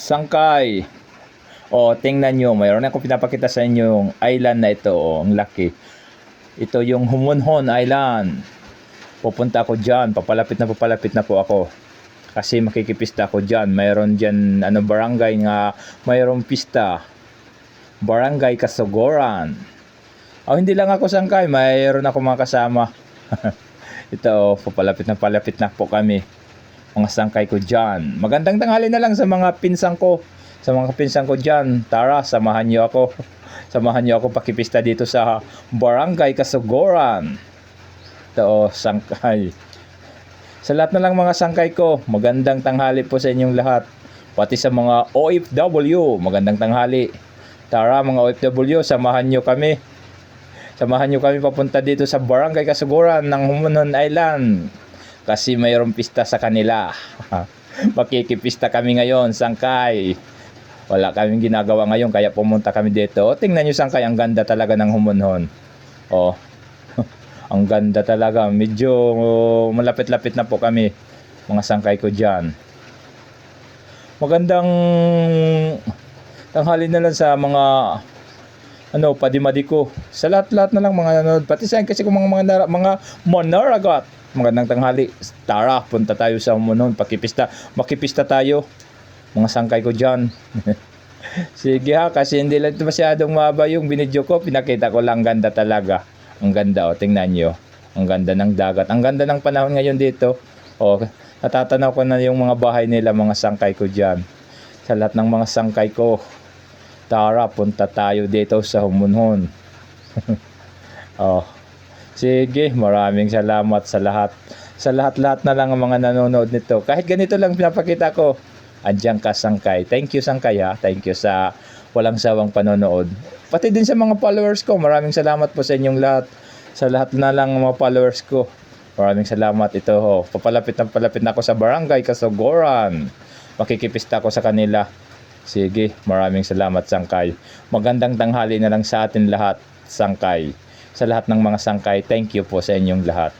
Sangkay. O, tingnan nyo, mayroon akong pinapakita sa inyo yung island na ito. O, ang laki. Ito yung Humunhon Island. Pupunta ako dyan. Papalapit na po ako. Kasi makikipista ako dyan. Mayroon dyan, barangay nga, mayroong pista. Barangay Kasogoran. O, hindi lang ako sangkay. Mayroon ako mga kasama. Ito, papalapit na po kami. Mga sangkay ko dyan. Magandang tanghali na lang sa mga pinsang ko. Sa mga pinsan ko dyan, tara, samahan nyo ako. Samahan nyo ako pakipista dito sa Barangay Kasogoran. Ito, sangkay. Sa lahat na lang mga sangkay ko, magandang tanghali po sa inyong lahat. Pati sa mga OFW, magandang tanghali. Tara mga OFW, samahan nyo kami. Samahan nyo kami papunta dito sa Barangay Kasogoran ng Humunhon Island. Kasi mayroong pista sa kanila. Makikipista kami ngayon, sangkay. Wala kaming ginagawa ngayon kaya pumunta kami dito. O, tingnan nyo sangkay, ang ganda talaga ng Humunhon. O, ang ganda talaga. Medyo malapit-lapit na po kami. Mga sangkay ko dyan. Magandang tanghali na lang sa mga padimadi ko. Sa lahat-lahat na lang mga nanonood. Pati sa kasi kung mga manaragat. Magandang tanghali. Tara, punta tayo sa Humunhon. Makipista tayo. Mga sangkay ko dyan. Sige ha, kasi hindi lang ito masyadong mahaba yung binidyo ko. Pinakita ko lang, ganda talaga. Ang ganda, o, tingnan nyo. Ang ganda ng dagat. Ang ganda ng panahon ngayon dito. O, natatanaw ko na yung mga bahay nila, mga sangkay ko dyan. Sa lahat ng mga sangkay ko, tara, punta tayo dito sa Humunhon. Oh, sige, maraming salamat sa lahat. Sa lahat-lahat na lang ang mga nanonood nito. Kahit ganito lang pinapakita ko. Andiyan ka sangkay. Thank you sangkay ha. Thank you sa walang sawang panonood. Pati din sa mga followers ko. Maraming salamat po sa inyong lahat. Sa lahat na lang mga followers ko. Maraming salamat. Ito ho. Papalapit na ako sa Barangay Kasogoran. Makikipista ko sa kanila. Sige, maraming salamat sangkay. Magandang tanghali na lang sa atin lahat, sangkay. Sa lahat ng mga sangkay, thank you po sa inyong lahat.